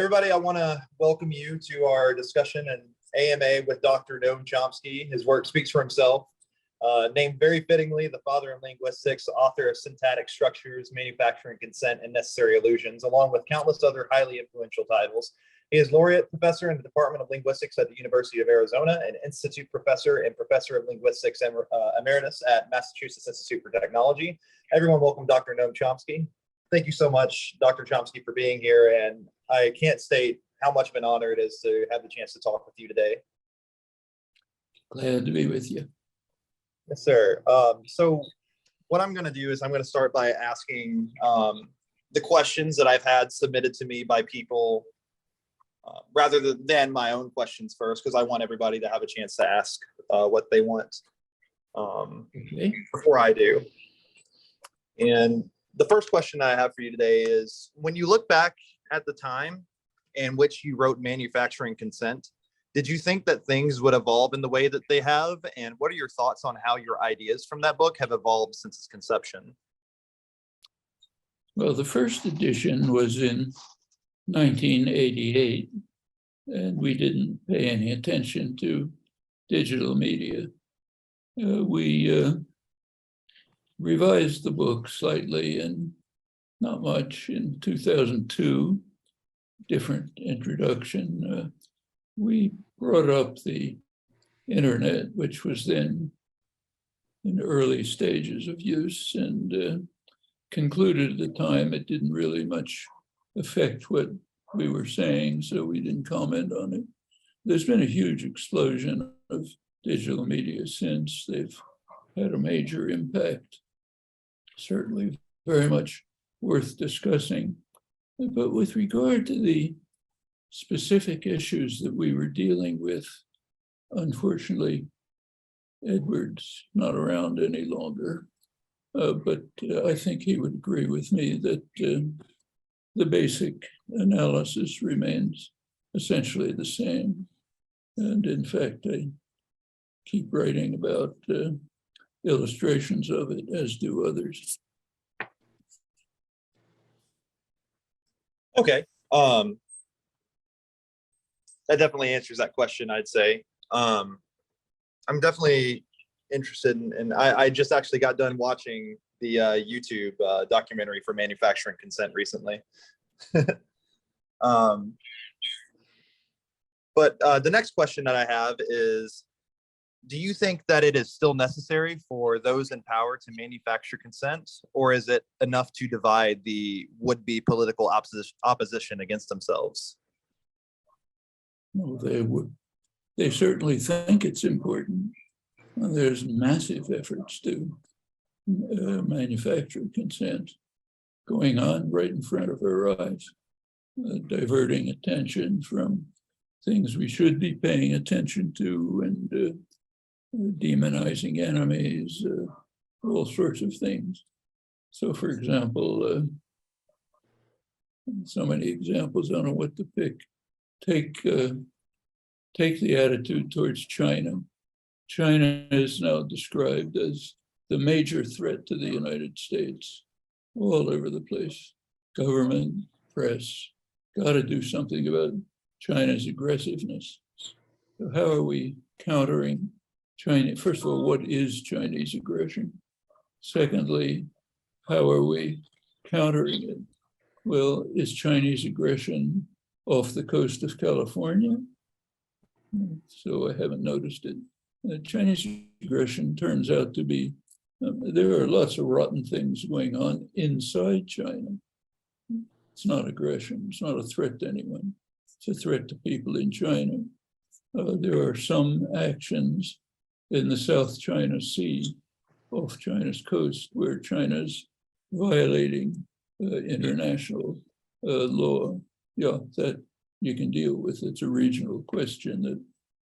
Everybody, I want to welcome you to our discussion and AMA with Dr. Noam Chomsky. His work speaks for himself. Named very fittingly the father of linguistics, author of Syntactic Structures, Manufacturing Consent, and Necessary Illusions, along with countless other highly influential titles. He is laureate professor in the Department of Linguistics at the University of Arizona, and institute professor and professor of linguistics emeritus at Massachusetts Institute for Technology. Everyone, welcome Dr. Noam Chomsky. Thank you so much, Dr. Chomsky, for being here. And I can't state how much of an honor it is to have the chance to talk with you today. Glad to be with you. Yes, sir. So what I'm going to do is I'm going to start by asking the questions that I've had submitted to me by people rather than my own questions first, because I want everybody to have a chance to ask what they want before I do. And the first question I have for you today is, when you look back at the time in which you wrote Manufacturing Consent, did you think that things would evolve in the way that they have? And what are your thoughts on how your ideas from that book have evolved since its conception? Well, the first edition was in 1988, and we didn't pay any attention to digital media. We revised the book slightly and not much in 2002, different introduction. We brought up the internet, which was then in early stages of use, and concluded at the time it didn't really much affect what we were saying, so we didn't comment on it. There's been a huge explosion of digital media since. They've had a major impact. Certainly very much worth discussing. But with regard to the specific issues that we were dealing with, unfortunately, Edward's not around any longer. But I think he would agree with me that the basic analysis remains essentially the same. And in fact, I keep writing about illustrations of it, as do others. Okay. That definitely answers that question, I'd say. I'm definitely interested in I just actually got done watching the YouTube documentary for Manufacturing Consent recently. But the next question that I have is, do you think that it is still necessary for those in power to manufacture consent, or is it enough to divide the would-be political opposition against themselves? Well, they certainly think it's important. There's massive efforts to manufacture consent going on right in front of our eyes, diverting attention from things we should be paying attention to and demonizing enemies, all sorts of things. So, for example, so many examples, I don't know what to pick. Take the attitude towards China. China is now described as the major threat to the United States, all over the place. Government, press, got to do something about China's aggressiveness. So how are we countering China? First of all, what is Chinese aggression? Secondly, how are we countering it? Well, is Chinese aggression off the coast of California? So I haven't noticed it. Chinese aggression turns out to be, there are lots of rotten things going on inside China. It's not aggression, it's not a threat to anyone. It's a threat to people in China. There are some actions in the South China Sea, off China's coast, where China's violating international law. Yeah, that you can deal with. It's a regional question that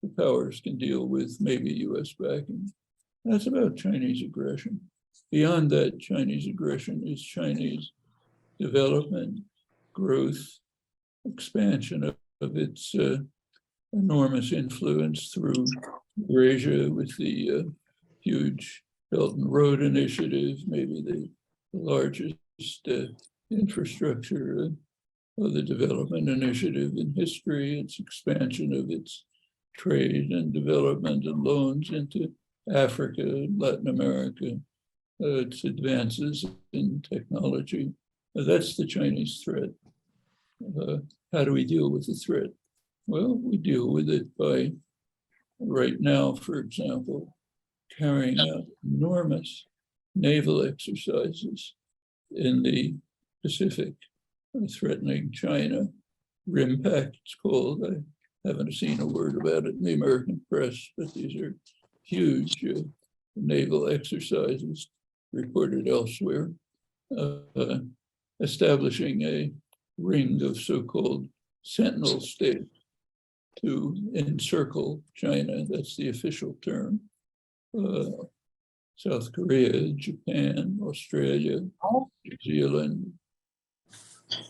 the powers can deal with, maybe US backing. That's about Chinese aggression. Beyond that, Chinese aggression is Chinese development, growth, expansion of its enormous influence through Eurasia with the huge Belt and Road Initiative, maybe the largest infrastructure of the development initiative in history, its expansion of its trade and development and loans into Africa and Latin America, its advances in technology. That's the Chinese threat. How do we deal with the threat? Well, we deal with it by, right now, for example, carrying out enormous naval exercises in the Pacific, threatening China. RIMPAC, it's called. I haven't seen a word about it in the American press, but these are huge naval exercises reported elsewhere, establishing a ring of so-called sentinel states to encircle China. That's the official term. South Korea, Japan, Australia, New Zealand.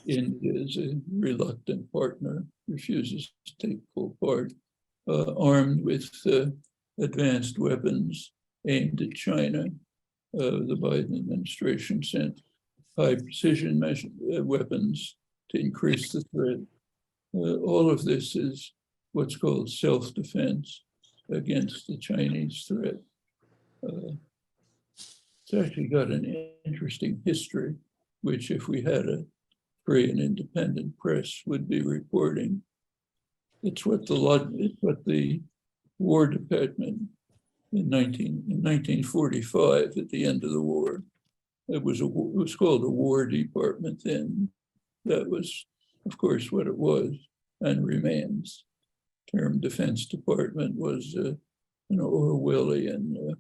India is a reluctant partner, refuses to take full part, armed with advanced weapons aimed at China. The Biden administration sent high precision weapons to increase the threat. All of this is what's called self-defense against the Chinese threat. It's actually got an interesting history, which if we had a free and independent press would be reporting. It's what the War Department in 1945, at the end of the war, it was called a War Department then. That was, of course, what it was and remains. The term Defense Department was an Orwellian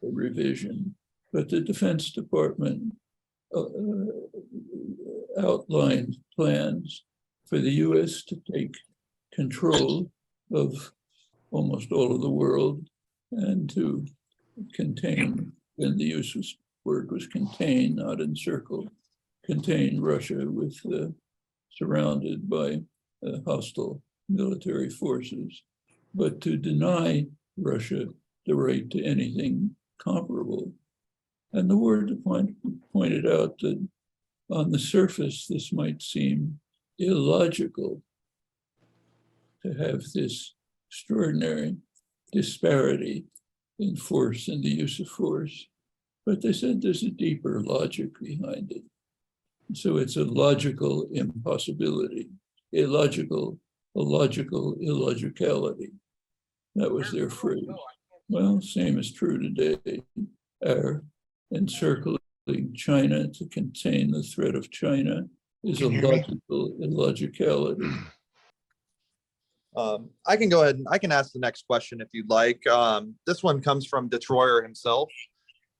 revision, but the Defense Department outlined plans for the US to take control of almost all of the world and to contain, and the word was contain, not encircle, contain Russia with surrounded by hostile military forces, but to deny Russia the right to anything comparable. And the War Department pointed out that on the surface, this might seem illogical to have this extraordinary disparity in force and the use of force. But they said there's a deeper logic behind it. So it's a logical impossibility, illogical illogicality. That was their phrase. Well, same is true today. Our encircling China to contain the threat of China is a logical illogicality. I can go ahead and I can ask the next question if you'd like. This one comes from Detroyer himself.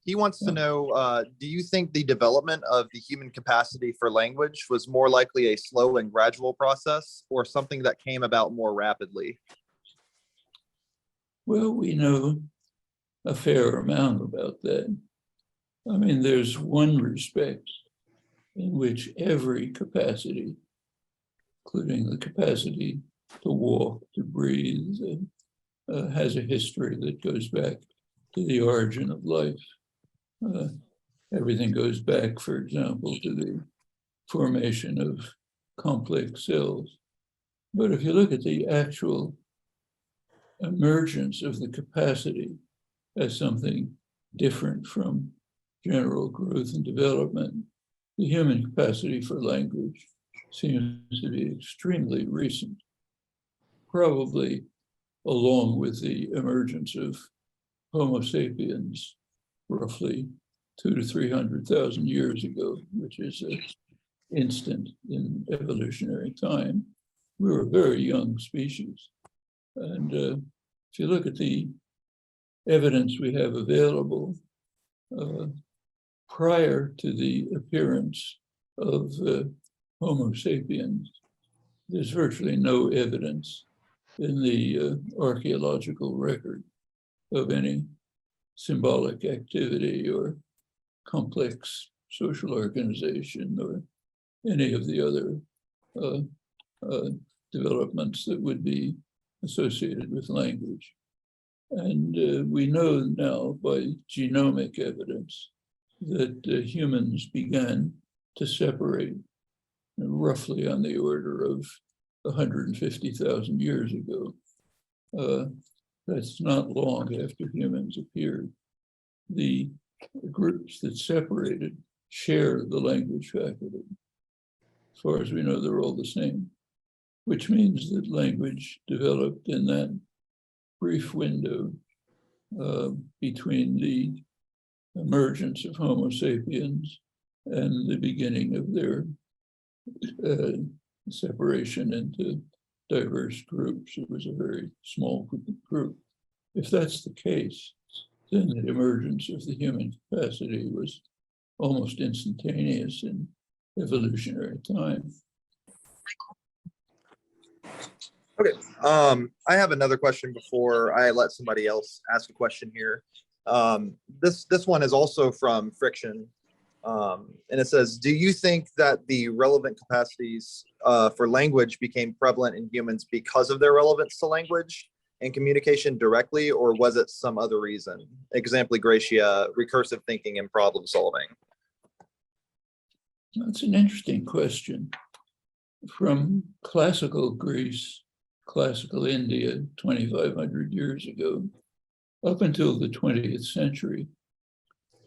He wants to know, do you think the development of the human capacity for language was more likely a slow and gradual process or something that came about more rapidly? Well, we know a fair amount about that. I mean, there's one respect in which every capacity, including the capacity to walk, to breathe, has a history that goes back to the origin of life. Everything goes back, for example, to the formation of complex cells. But if you look at the actual emergence of the capacity as something different from general growth and development, the human capacity for language seems to be extremely recent, probably along with the emergence of Homo sapiens roughly 200,000 to 300,000 years ago, which is an instant in evolutionary time. We were a very young species. And if you look at the evidence we have available, prior to the appearance of Homo sapiens, there's virtually no evidence in the archaeological record of any symbolic activity or complex social organization or any of the other developments that would be associated with language. And we know now by genomic evidence that humans began to separate roughly on the order of 150,000 years ago. That's not long after humans appeared. The groups that separated share the language faculty. As far as we know, they're all the same, which means that language developed in that brief window between the emergence of Homo sapiens and the beginning of their separation into diverse groups. It was a very small group. If that's the case, then the emergence of the human capacity was almost instantaneous in evolutionary time. Okay, I have another question before I let somebody else ask a question here. This one is also from Friction, and it says, do you think that the relevant capacities for language became prevalent in humans because of their relevance to language and communication directly, or was it some other reason? Example, Gracia, recursive thinking and problem solving. That's an interesting question. From classical Greece, classical India, 2,500 years ago, up until the 20th century,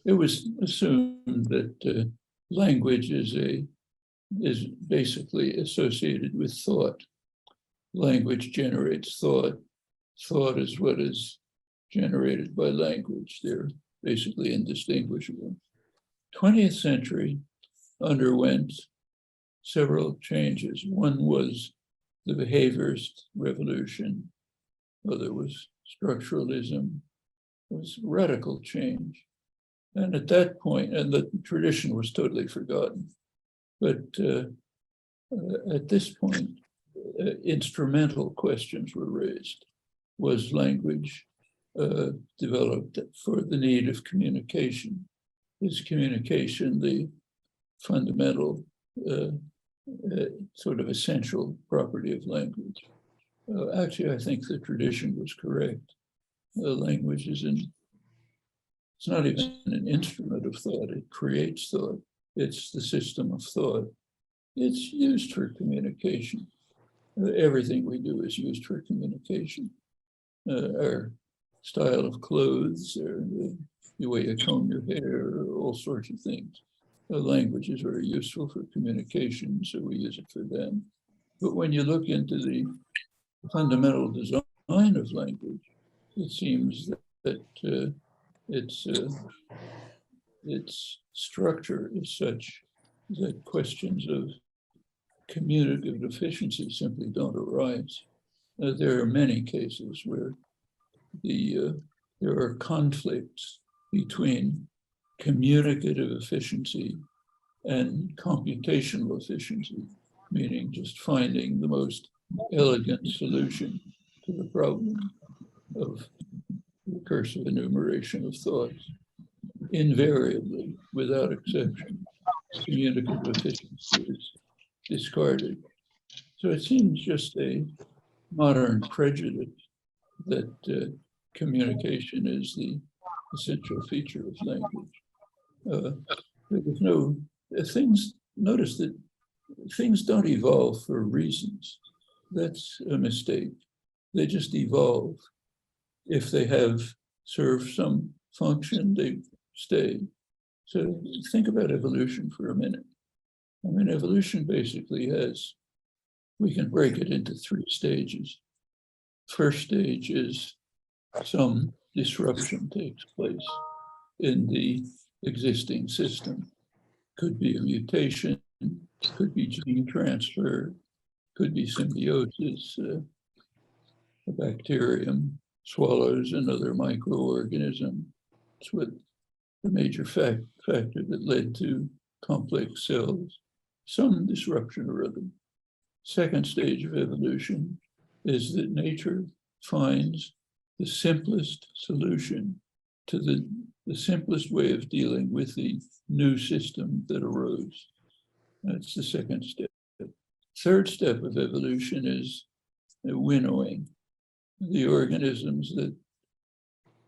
it was assumed that language is basically associated with thought. Language generates thought. Thought is what is generated by language. They're basically indistinguishable. 20th century underwent several changes. One was the behaviorist revolution. Other was structuralism. It was radical change. And at that point, and the tradition was totally forgotten, but at this point, instrumental questions were raised. Was language developed for the need of communication? Is communication the fundamental, sort of essential property of language? Actually, I think the tradition was correct. Language is it's not even an instrument of thought. It creates thought. It's the system of thought. It's used for communication. Everything we do is used for communication. Our style of clothes, or the way you comb your hair, all sorts of things. Language is very useful for communication, so we use it for them. But when you look into the fundamental design of language, it seems that its structure is such that questions of communicative efficiency simply don't arise. There are many cases where there are conflicts between communicative efficiency and computational efficiency, meaning just finding the most elegant solution to the problem of recursive enumeration of thoughts. Invariably, without exception, communicative efficiency is discarded. So it seems just a modern prejudice that communication is the essential feature of language. There was no things. Notice that things don't evolve for reasons. That's a mistake. They just evolve. If they have served some function, they stay. So think about evolution for a minute. I mean, evolution basically we can break it into 3 stages. First stage is some disruption takes place in the existing system. Could be a mutation, could be gene transfer, could be symbiosis. A bacterium swallows another microorganism. It's what the major factor that led to complex cells, some disruption or other. Second stage of evolution is that nature finds the simplest solution to the simplest way of dealing with the new system that arose. That's the second step. Third step of evolution is winnowing. The organisms that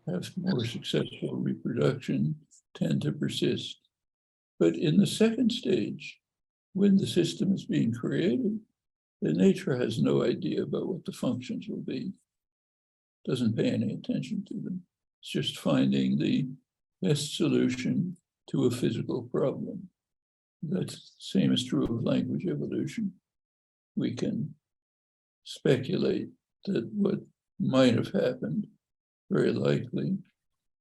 have more successful reproduction tend to persist. But in the second stage, when the system is being created, the nature has no idea about what the functions will be, doesn't pay any attention to them. It's just finding the best solution to a physical problem. That's the same is true of language evolution. We can speculate that what might have happened, very likely,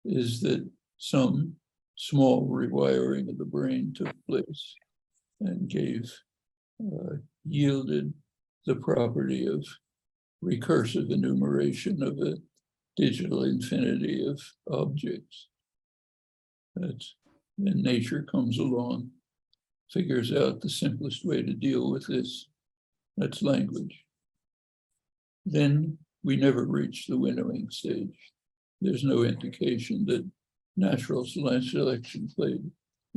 is that some small rewiring of the brain took place and yielded the property of recursive enumeration of a digital infinity of objects. Then nature comes along, figures out the simplest way to deal with this. That's language. Then we never reach the winnowing stage. There's no indication that natural selection played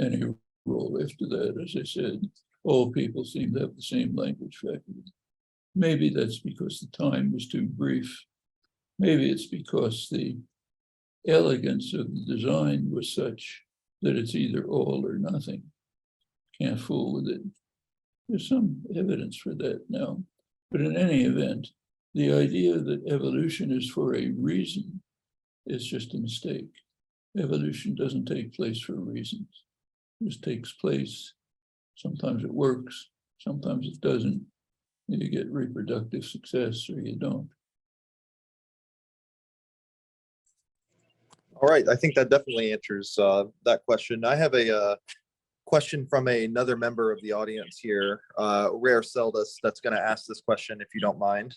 any role after that. As I said, all people seem to have the same language faculty. Maybe that's because the time was too brief. Maybe it's because the elegance of the design was such that it's either all or nothing. Can't fool with it. There's some evidence for that now. But in any event, the idea that evolution is for a reason is just a mistake. Evolution doesn't take place for reasons. It just takes place. Sometimes it works, sometimes it doesn't. You get reproductive success or you don't. All right, I think that definitely answers that question. I have a question from another member of the audience here, Rare Celdus, that's going to ask this question, if you don't mind.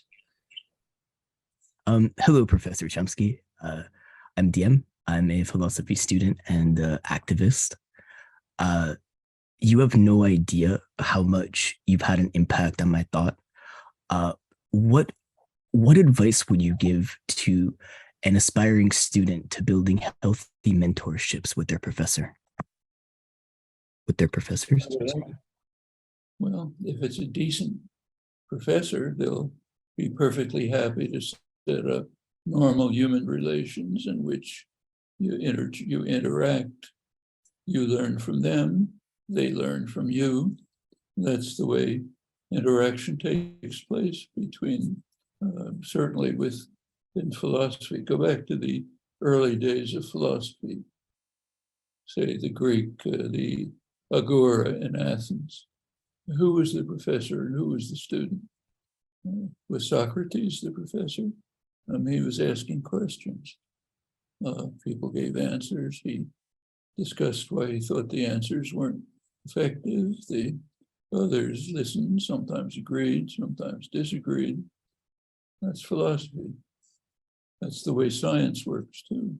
Hello, Professor Chomsky. I'm DM. I'm a philosophy student and activist. You have no idea how much you've had an impact on my thought. What advice would you give to an aspiring student to building healthy mentorships with their professor? With their professors? Well, if it's a decent professor, they'll be perfectly happy to set up normal human relations in which you interact, you learn from them, they learn from you. That's the way interaction takes place between, certainly in philosophy. Go back to the early days of philosophy, say the Greek, the Agora in Athens. Who was the professor and who was the student? Was Socrates the professor? He was asking questions. People gave answers. He discussed why he thought the answers weren't effective. The others listened, sometimes agreed, sometimes disagreed. That's philosophy. That's the way science works too.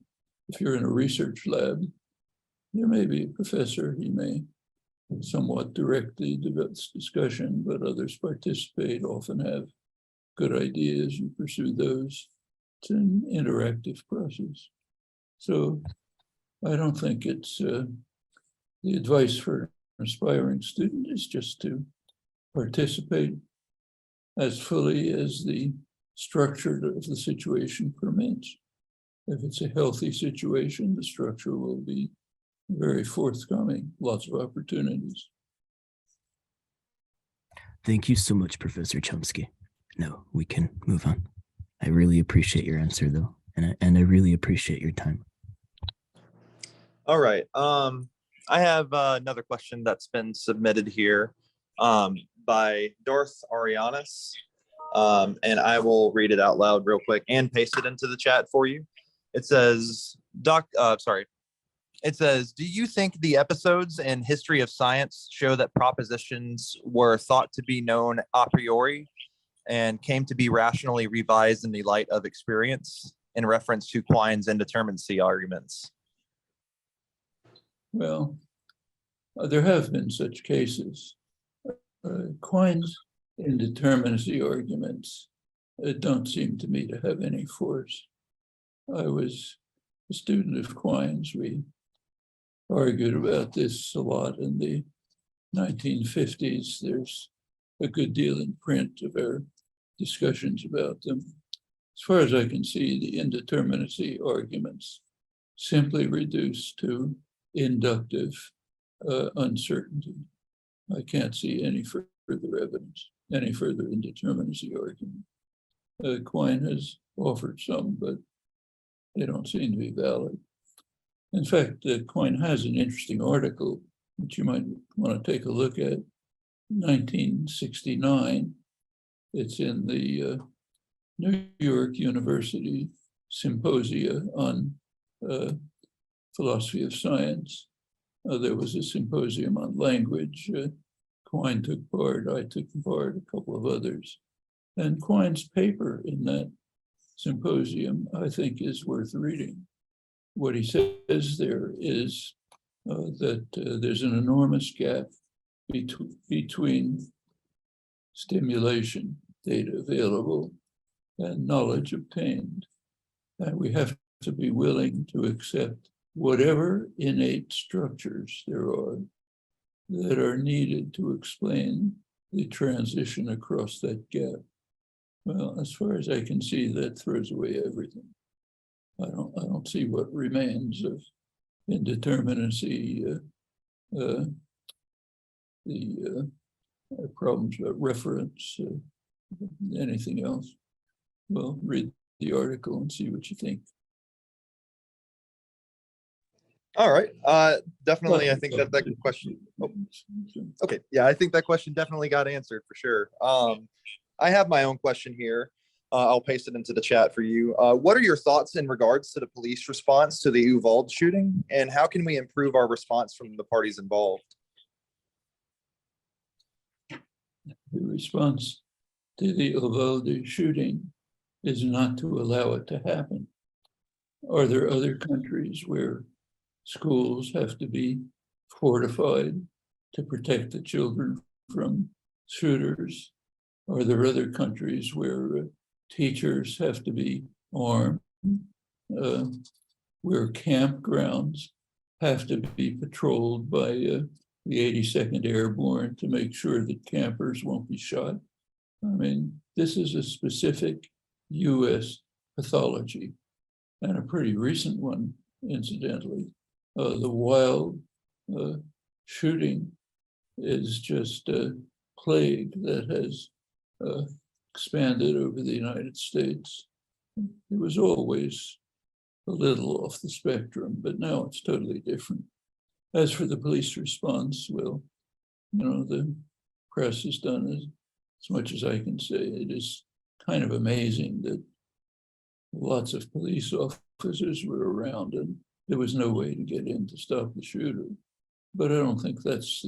If you're in a research lab, there may be a professor, he may somewhat directly develop discussion, but others participate, often have good ideas, you pursue those. It's an interactive process. So I don't think it's, the advice for an aspiring student is just to participate as fully as the structure of the situation permits. If it's a healthy situation, the structure will be very forthcoming, lots of opportunities. Thank you so much, Professor Chomsky. No, we can move on. I really appreciate your answer, though, and I really appreciate your time. All right. I have another question that's been submitted here by Dorth Arianis, and I will read it out loud real quick and paste it into the chat for you. It says, It says, do you think the episodes in History of Science show that propositions were thought to be known a priori and came to be rationally revised in the light of experience in reference to Quine's indeterminacy arguments? Well, there have been such cases. Quine's indeterminacy arguments don't seem to me to have any force. I was a student of Quine's. We argued about this a lot in the 1950s. There's a good deal in print of our discussions about them. As far as I can see, the indeterminacy arguments simply reduce to inductive uncertainty. I can't see any further evidence, any further indeterminacy argument. Quine has offered some, but they don't seem to be valid. In fact, Quine has an interesting article, which you might want to take a look at, 1969. It's in the New York University Symposia on Philosophy of Science. There was a symposium on language. Quine took part, I took part, a couple of others. And Quine's paper in that symposium, I think, is worth reading. What he says there is that there's an enormous gap between stimulation, data available, and knowledge obtained. And we have to be willing to accept whatever innate structures there are that are needed to explain the transition across that gap. Well, as far as I can see, that throws away everything. I don't see what remains of indeterminacy, the problems about reference, anything else. Well, read the article and see what you think. All right. Definitely, I think that question. Oh, okay. Yeah, I think that question definitely got answered for sure. I have my own question here. I'll paste it into the chat for you. What are your thoughts in regards to the police response to the Uvalde shooting, and how can we improve our response from the parties involved? The response to the Uvalde shooting is not to allow it to happen. Are there other countries where schools have to be fortified to protect the children from shooters? Are there other countries where teachers have to be armed, where campgrounds have to be patrolled by the 82nd Airborne to make sure that campers won't be shot? I mean, this is a specific US pathology, and a pretty recent one, incidentally. The Wild shooting is just a plague that has expanded over the United States. It was always a little off the spectrum, but now it's totally different. As for the police response, well, you know, the press has done as much as I can say. It is kind of amazing that lots of police officers were around and there was no way to get in to stop the shooter. But I don't think that's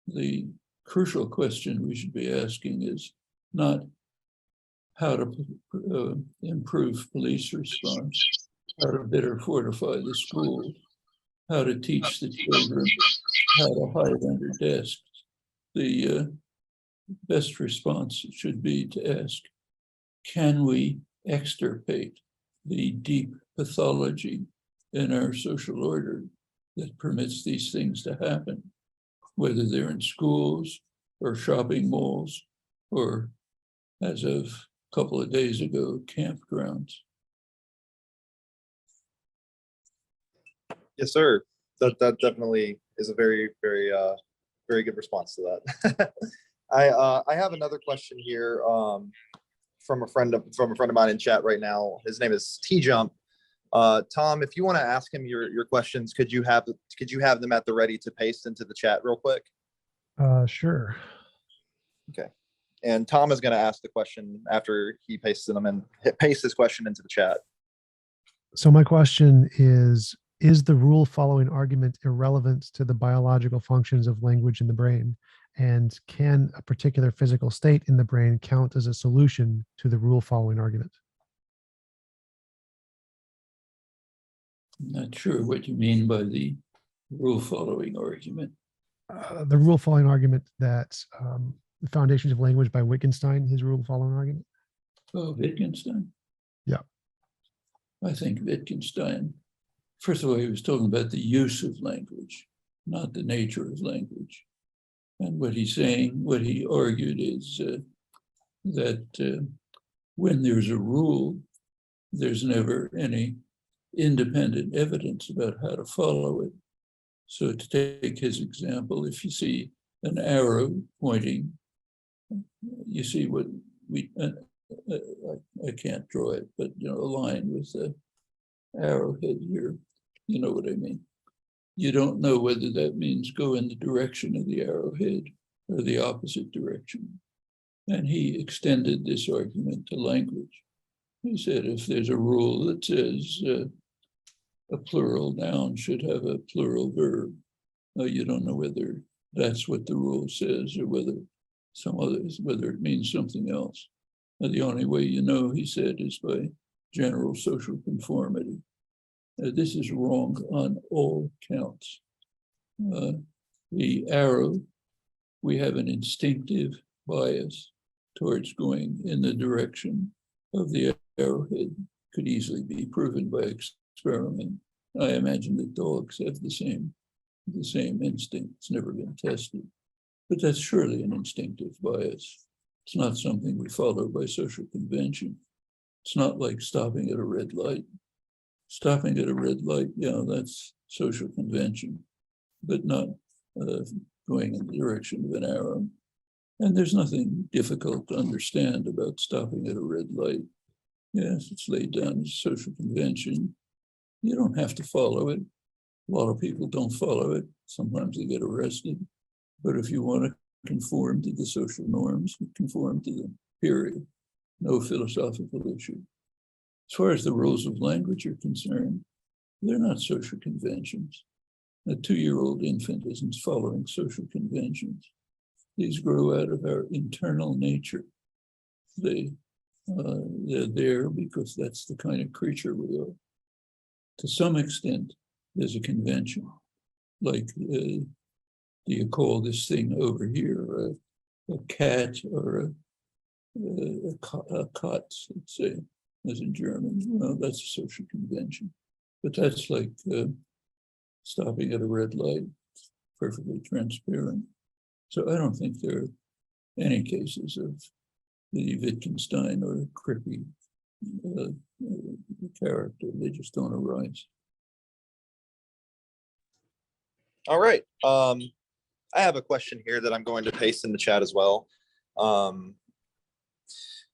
the crucial question we should be asking is not how to improve police response, how to better fortify the schools, how to teach the children how to hide under desks. The best response should be to ask, can we extirpate the deep pathology in our social order that permits these things to happen, whether they're in schools or shopping malls or, as of a couple of days ago, campgrounds? Yes, sir. That definitely is a very good response to that. I have another question here from a friend of mine in chat right now. His name is T Jump. Tom, if you want to ask him your questions, could you have them at the ready to paste into the chat real quick? Sure. Okay. And Tom is going to ask the question after he pastes them and paste his question into the chat. So my question is the rule following argument irrelevant to the biological functions of language in the brain? And can a particular physical state in the brain count as a solution to the rule following argument? I'm not sure what you mean by the rule following argument. The rule following argument that the Foundations of Language by Wittgenstein, his rule following argument. Oh, Wittgenstein? Yeah. I think Wittgenstein, first of all, he was talking about the use of language, not the nature of language. And what he's saying, what he argued is that when there's a rule, there's never any independent evidence about how to follow it. So to take his example, if you see an arrow pointing. You see what I can't draw it, but a line with the arrowhead here. You know what I mean? You don't know whether that means go in the direction of the arrowhead or the opposite direction. And he extended this argument to language. He said, if there's a rule that says a plural noun should have a plural verb, you don't know whether that's what the rule says or whether whether it means something else. And the only way you know, he said, is by general social conformity. This is wrong on all counts. The arrow, we have an instinctive bias towards going in the direction of the arrowhead. Could easily be proven by experiment. I imagine that dogs have the same instinct. It's never been tested, but that's surely an instinctive bias. It's not something we follow by social convention. It's not like stopping at a red light. Stopping at a red light, yeah, that's social convention, but not going in the direction of an arrow. And there's nothing difficult to understand about stopping at a red light. Yes, it's laid down as social convention. You don't have to follow it. A lot of people don't follow it. Sometimes they get arrested. But if you want to conform to the social norms, you conform to them, period. No philosophical issue. As far as the rules of language are concerned, they're not social conventions. A 2-year-old infant isn't following social conventions. These grow out of our internal nature. They're there because that's the kind of creature we are. To some extent, there's a convention. Like, do you call this thing over here a cat or a cot, let's say, as in German? Well, that's a social convention. But that's like stopping at a red light, perfectly transparent. So I don't think there are any cases of the Wittgenstein or Crippy character. They just don't arise. All right. I have a question here that I'm going to paste in the chat as well.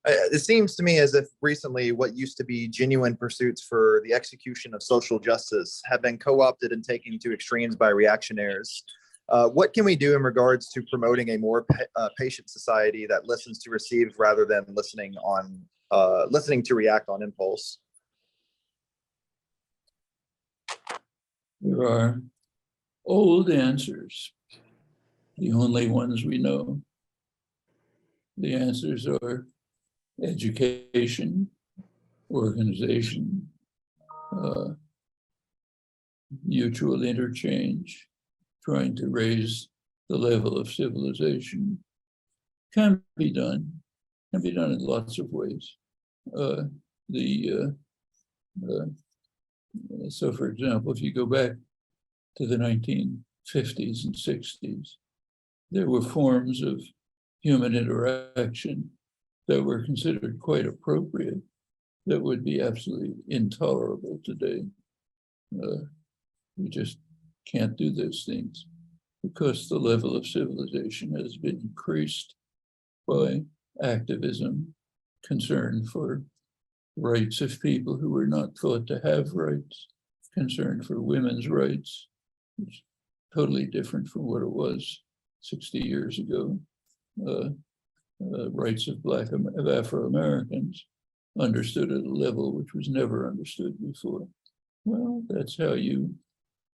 It seems to me as if recently what used to be genuine pursuits for the execution of social justice have been co-opted and taken to extremes by reactionaries. What can we do in regards to promoting a more patient society that listens to receive rather than listening to react on impulse? There are old answers, the only ones we know. The answers are education, organization, mutual interchange, trying to raise the level of civilization. Can be done in lots of ways. So for example, if you go back to the 1950s and 60s, there were forms of human interaction that were considered quite appropriate that would be absolutely intolerable today. We just can't do those things because the level of civilization has been increased by activism, concern for rights of people who were not thought to have rights, concern for women's rights, which is totally different from what it was 60 years ago. Rights of Afro-Americans understood at a level which was never understood before. Well, that's how you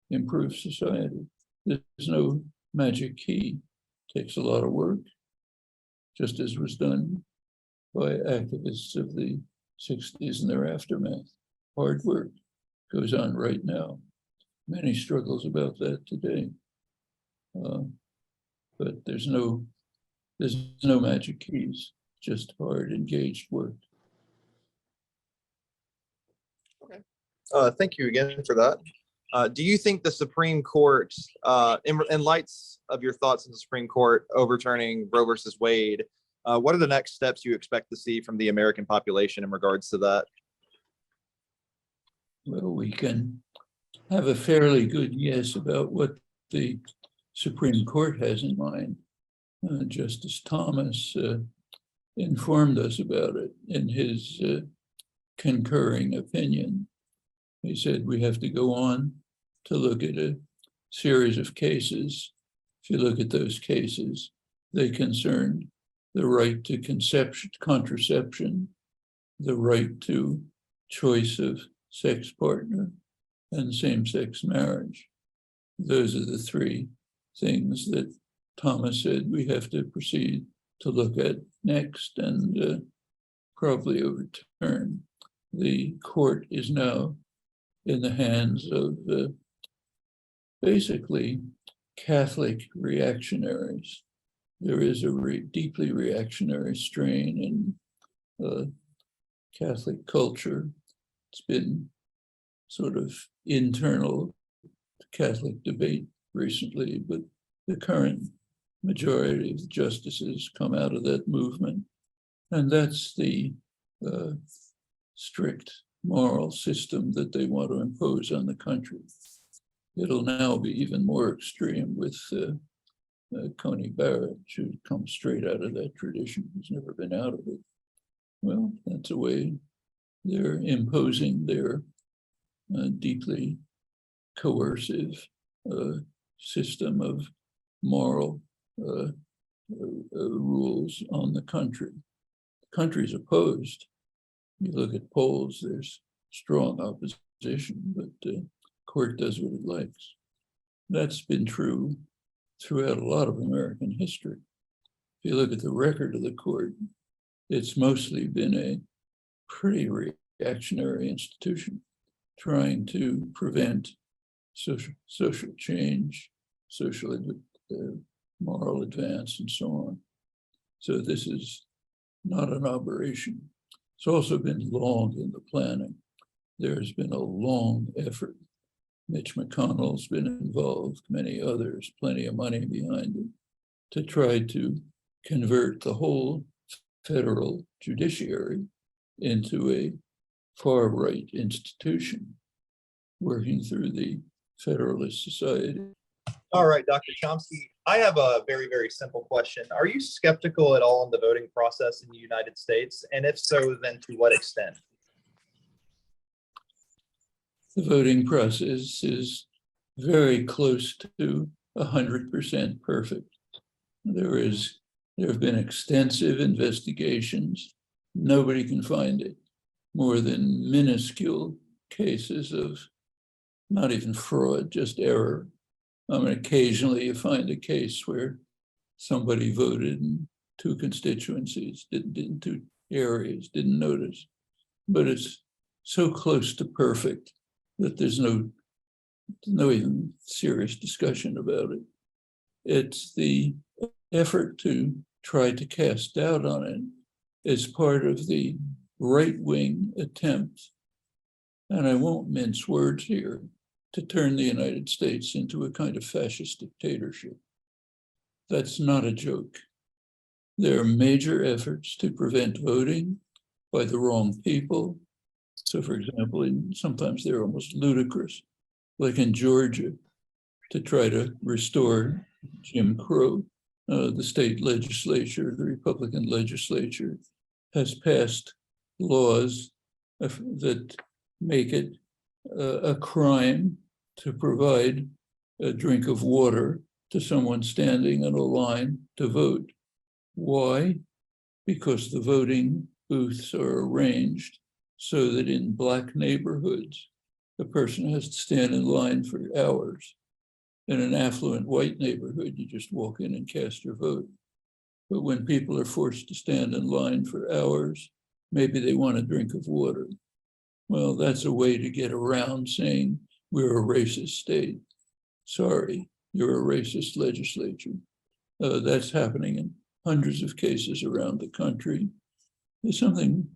improve society. There's no magic key. It takes a lot of work, just as was done by activists of the 60s and their aftermath. Hard work goes on right now. Many struggles about that today. But there's no magic keys, just hard, engaged work. Okay. Thank you again for that. Do you think the Supreme Court, in lights of your thoughts on the Supreme Court overturning Roe versus Wade, what are the next steps you expect to see from the American population in regards to that? Well, we can have a fairly good guess about what the Supreme Court has in mind. Justice Thomas informed us about it in his concurring opinion. He said we have to go on to look at a series of cases. If you look at those cases, they concerned the right to contraception, the right to choice of sex partner, and same-sex marriage. Those are the three things that Thomas said we have to proceed to look at next and probably overturn. The court is now in the hands of basically Catholic reactionaries. There is a deeply reactionary strain in Catholic culture. It's been sort of internal to Catholic debate recently, but the current majority of the justices come out of that movement. And that's the strict moral system that they want to impose on the country. It'll now be even more extreme with Coney Barrett, who comes straight out of that tradition. He's never been out of it. Well, that's a way they're imposing their deeply coercive system of moral rules on the country. The country's opposed. You look at polls, there's strong opposition, but the court does what it likes. That's been true throughout a lot of American history. If you look at the record of the court, it's mostly been a pretty reactionary institution trying to prevent social change, social moral advance, and so on. So this is not an aberration. It's also been long in the planning. There's been a long effort. Mitch McConnell's been involved, many others, plenty of money behind it, to try to convert the whole federal judiciary into a far-right institution, working through the Federalist Society. All right, Dr. Chomsky, I have a very, very simple question. Are you skeptical at all in the voting process in the United States? And if so, then to what extent? The voting process is very close to 100% perfect. There have been extensive investigations. Nobody can find it. More than minuscule cases of not even fraud, just error. I mean, occasionally you find a case where somebody voted in two constituencies, in two areas, didn't notice. But it's so close to perfect that there's no even serious discussion about it. It's the effort to try to cast doubt on it as part of the right-wing attempt, and I won't mince words here, to turn the United States into a kind of fascist dictatorship. That's not a joke. There are major efforts to prevent voting by the wrong people. So for example, sometimes they're almost ludicrous, like in Georgia, to try to restore Jim Crow. The state legislature, the Republican legislature, has passed laws that make it a crime to provide a drink of water to someone standing in a line to vote. Why? Because the voting booths are arranged so that in Black neighborhoods, a person has to stand in line for hours. In an affluent white neighborhood, you just walk in and cast your vote. But when people are forced to stand in line for hours, maybe they want a drink of water. Well, that's a way to get around saying we're a racist state. Sorry, you're a racist legislature. That's happening in hundreds of cases around the country. There's something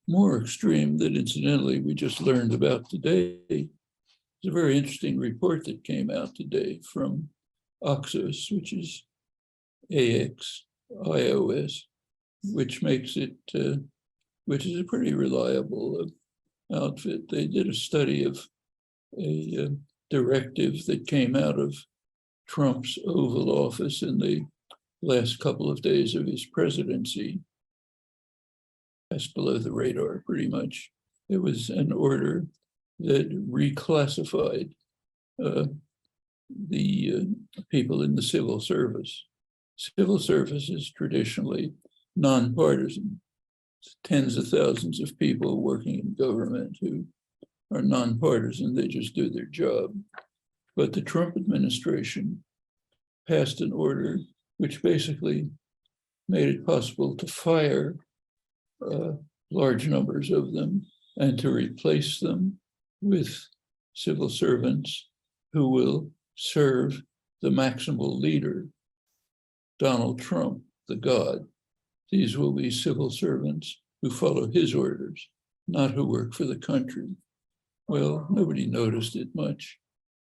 more extreme that incidentally we just learned about today. It's a very interesting report that came out today from Oxus, which is AXIOS, which makes it, which is a pretty reliable outfit. They did a study of a directive that came out of Trump's Oval Office in the last couple of days of his presidency. That's below the radar, pretty much. It was an order that reclassified the people in the civil service. Civil service is traditionally nonpartisan. It's tens of thousands of people working in government who are nonpartisan. They just do their job. But the Trump administration passed an order which basically made it possible to fire large numbers of them and to replace them with civil servants who will serve the maximal leader, Donald Trump, the God. These will be civil servants who follow his orders, not who work for the country. Well, nobody noticed it much.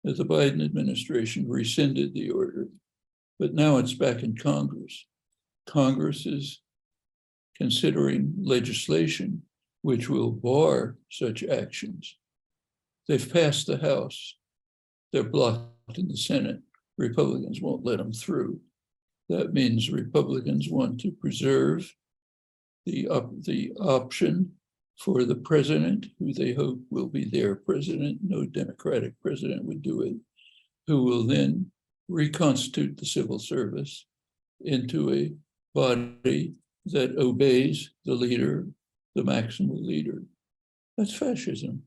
The Biden administration rescinded the order, but now it's back in Congress. Congress is considering legislation which will bar such actions. They've passed the House. They're blocked in the Senate. Republicans won't let them through. That means Republicans want to preserve the option for the president, who they hope will be their president. No Democratic president would do it, who will then reconstitute the civil service into a body that obeys the leader, the maximal leader. That's fascism.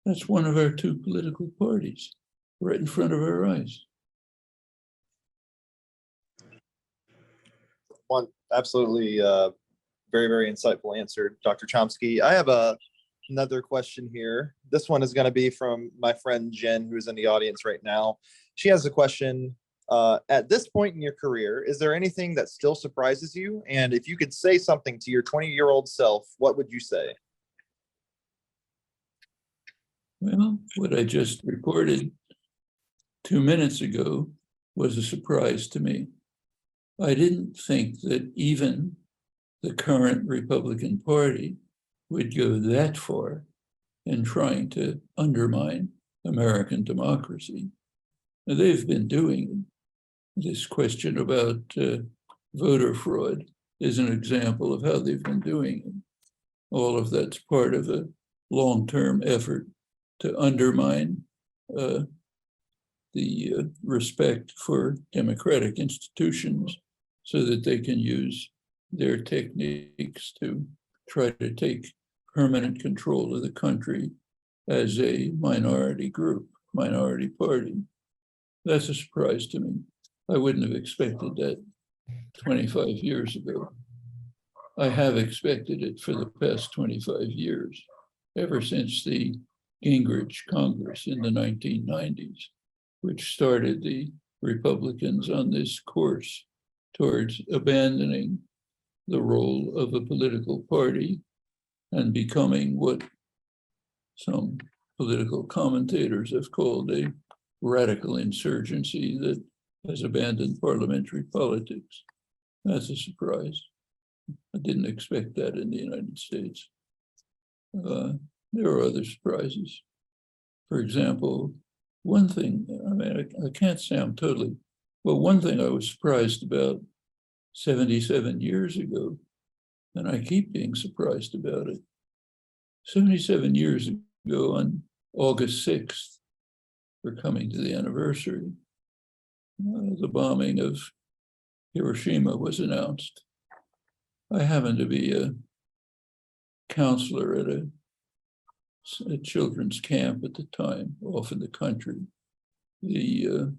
That's one of our two political parties right in front of our eyes. One absolutely very, very insightful answer, Dr. Chomsky. I have another question here. This one is going to be from my friend Jen, who's in the audience right now. She has a question. At this point in your career, is there anything that still surprises you? And if you could say something to your 20-year-old self, what would you say? Well, what I just reported 2 minutes ago was a surprise to me. I didn't think that even the current Republican Party would go that far in trying to undermine American democracy. Now, they've been doing it. This question about voter fraud is an example of how they've been doing it. All of that's part of a long-term effort to undermine the respect for democratic institutions so that they can use their techniques to try to take permanent control of the country as a minority group, minority party. That's a surprise to me. I wouldn't have expected that 25 years ago. I have expected it for the past 25 years, ever since the Gingrich Congress in the 1990s, which started the Republicans on this course towards abandoning the role of a political party and becoming what some political commentators have called a radical insurgency that has abandoned parliamentary politics. That's a surprise. I didn't expect that in the United States. There are other surprises. For example, one thing, I mean, I can't say I'm totally, well, one thing I was surprised about 77 years ago, and I keep being surprised about it. 77 years ago on August 6th, we're coming to the anniversary, the bombing of Hiroshima was announced. I happened to be a counselor at a children's camp at the time, off in the country. The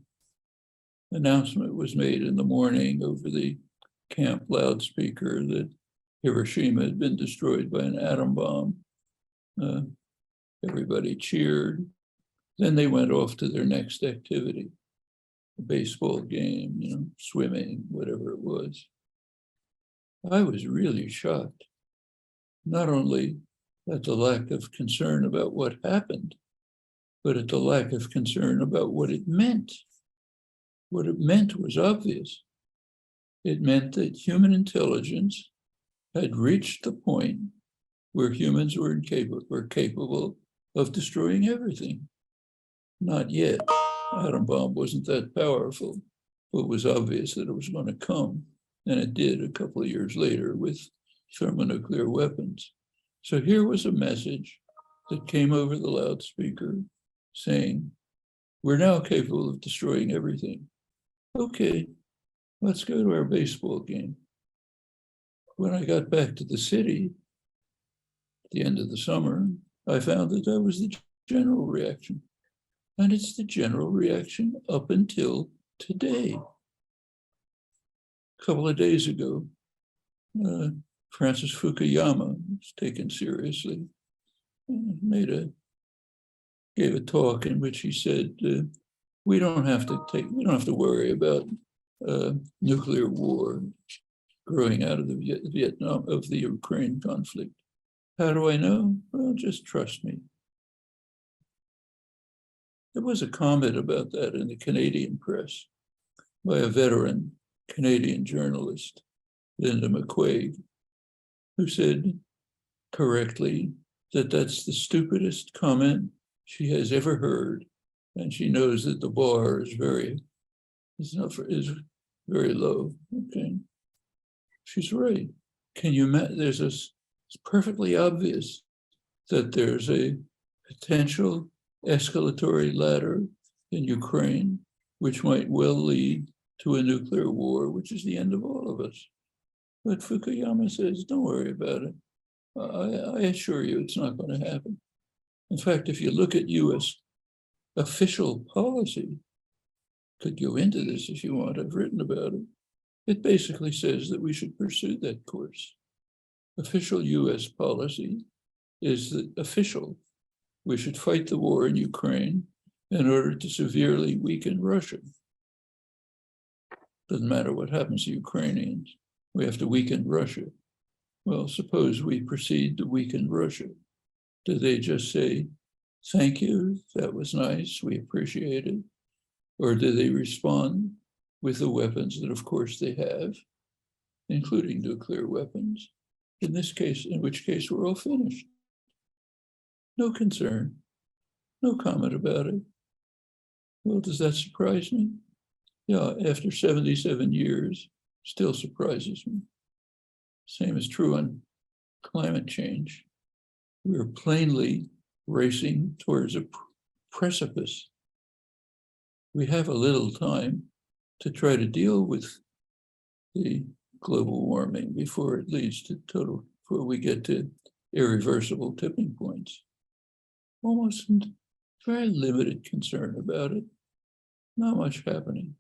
announcement was made in the morning over the camp loudspeaker that Hiroshima had been destroyed by an atom bomb. Everybody cheered. Then they went off to their next activity, a baseball game, swimming, whatever it was. I was really shocked, not only at the lack of concern about what happened, but at the lack of concern about what it meant. What it meant was obvious. It meant that human intelligence had reached the point where humans were capable of destroying everything. Not yet. atom bomb wasn't that powerful, but it was obvious that it was going to come. And it did a couple of years later with thermonuclear weapons. So here was a message that came over the loudspeaker saying, we're now capable of destroying everything. Okay, let's go to our baseball game. When I got back to the city at the end of the summer, I found that that was the general reaction. And it's the general reaction up until today. A couple of days ago, Francis Fukuyama was taken seriously, gave a talk in which he said, we don't have to worry about nuclear war growing out of the Ukraine conflict. How do I know? Well, just trust me. There was a comment about that in the Canadian press by a veteran Canadian journalist, Linda McQuaig, who said correctly that that's the stupidest comment she has ever heard, and she knows that the bar is very low. Okay, she's right. Can you imagine? It's perfectly obvious that there's a potential escalatory ladder in Ukraine, which might well lead to a nuclear war, which is the end of all of us. But Fukuyama says, don't worry about it. I assure you it's not going to happen. In fact, if you look at US official policy, could go into this if you want, I've written about it. It basically says that we should pursue that course. Official US policy is that we should fight the war in Ukraine in order to severely weaken Russia. Doesn't matter what happens to Ukrainians, we have to weaken Russia. Well, suppose we proceed to weaken Russia. Do they just say, thank you, that was nice, we appreciate it? Or do they respond with the weapons that of course they have, including nuclear weapons? In which case we're all finished. No concern, no comment about it. Well, does that surprise me? Yeah, after 77 years, still surprises me. Same is true on climate change. We're plainly racing towards a precipice. We have a little time to try to deal with the global warming before it leads to before we get to irreversible tipping points. Almost very limited concern about it. Not much happening.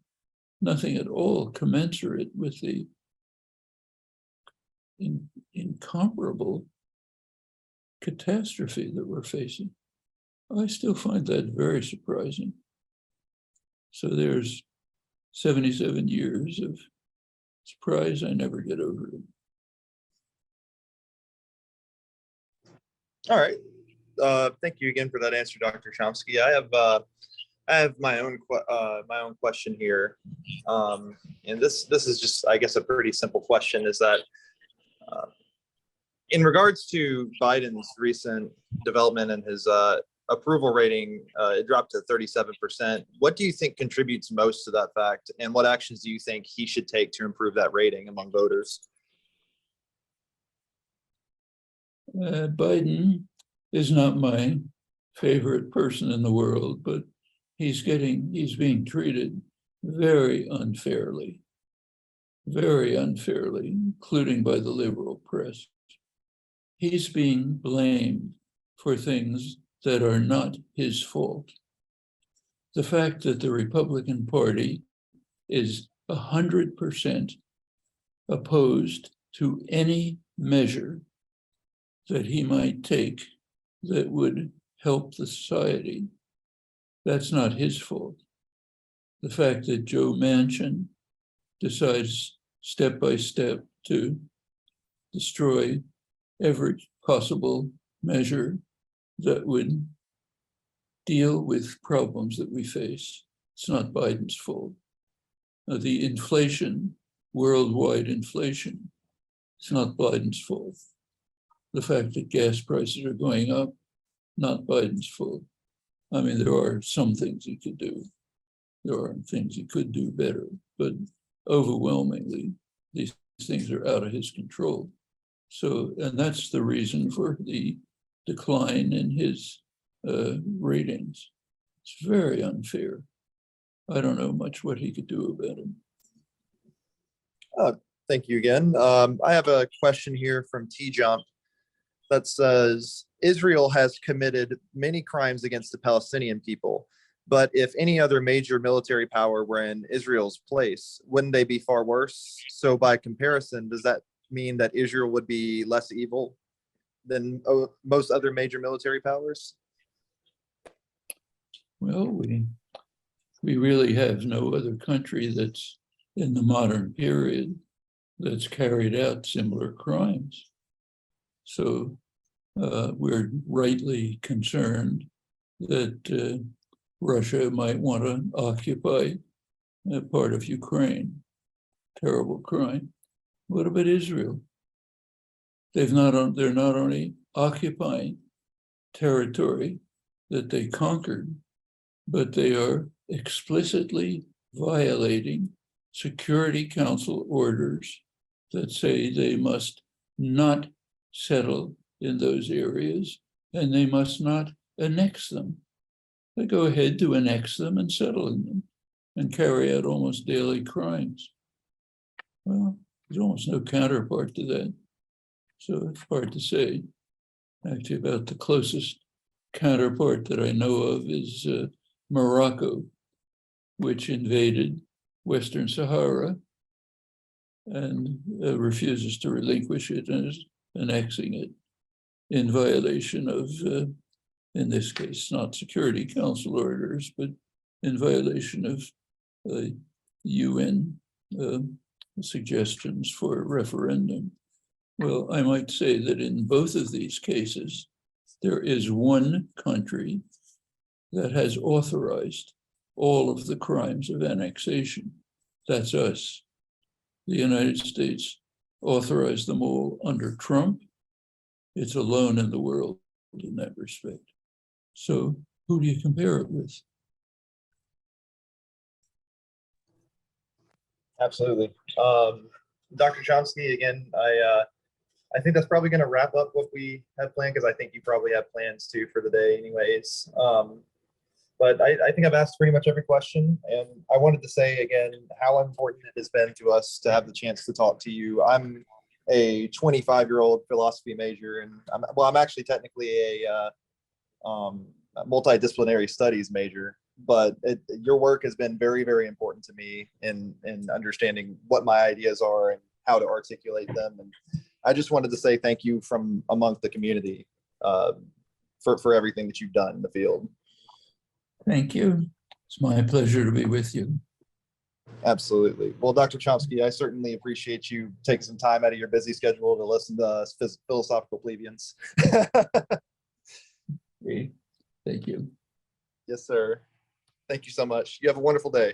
Nothing at all commensurate with the incomparable catastrophe that we're facing. I still find that very surprising. So there's 77 years of surprise. I never get over it. All right. Thank you again for that answer, Dr. Chomsky. I have my own question here, and this is just, I guess, a pretty simple question. Is that in regards to Biden's recent development and his approval rating, it dropped to 37%. What do you think contributes most to that fact, and what actions do you think he should take to improve that rating among voters? Biden is not my favorite person in the world, but he's being treated very unfairly, including by the liberal press. He's being blamed for things that are not his fault. The fact that the Republican Party is 100% opposed to any measure that he might take that would help the society, that's not his fault. The fact that Joe Manchin decides step by step to destroy every possible measure that would deal with problems that we face, it's not Biden's fault. The inflation, worldwide inflation, it's not Biden's fault. The fact that gas prices are going up, not Biden's fault. I mean, there are some things he could do, There are things he could do better, but overwhelmingly, these things are out of his control. So, and that's the reason for the decline in his ratings. It's very unfair. I don't know much what he could do about it. Thank you again. I have a question here from T-Jump that says, Israel has committed many crimes against the Palestinian people, but if any other major military power were in Israel's place, wouldn't they be far worse? So by comparison, does that mean that Israel would be less evil than most other major military powers? Well, we really have no other country that's in the modern period that's carried out similar crimes. So we're rightly concerned that Russia might want to occupy a part of Ukraine. Terrible crime. What about Israel? They're not only occupying territory that they conquered, but they are explicitly violating Security Council orders that say they must not settle in those areas and they must not annex them. They go ahead to annex them and settle in them and carry out almost daily crimes. Well, there's almost no counterpart to that. So it's hard to say. Actually, about the closest counterpart that I know of is Morocco, which invaded Western Sahara and refuses to relinquish it and is annexing it in violation of, in this case, not Security Council orders, but in violation of UN suggestions for a referendum. Well, I might say that in both of these cases, there is one country that has authorized all of the crimes of annexation. That's us. The United States authorized them all under Trump. It's alone in the world in that respect. So who do you compare it with? Absolutely. Dr. Chomsky, again, I think that's probably going to wrap up what we have planned, because I think you probably have plans too for the day anyways. But I think I've asked pretty much every question, and I wanted to say again how important it has been to us to have the chance to talk to you. I'm a 25-year-old philosophy major, and I'm actually technically a multidisciplinary studies major, but your work has been very, very important to me in understanding what my ideas are and how to articulate them. And I just wanted to say thank you from among the community for everything that you've done in the field. Thank you. It's my pleasure to be with you. Absolutely. Well, Dr. Chomsky, I certainly appreciate you taking some time out of your busy schedule to listen to us philosophical plebeians. Thank you. Yes, sir. Thank you so much. You have a wonderful day.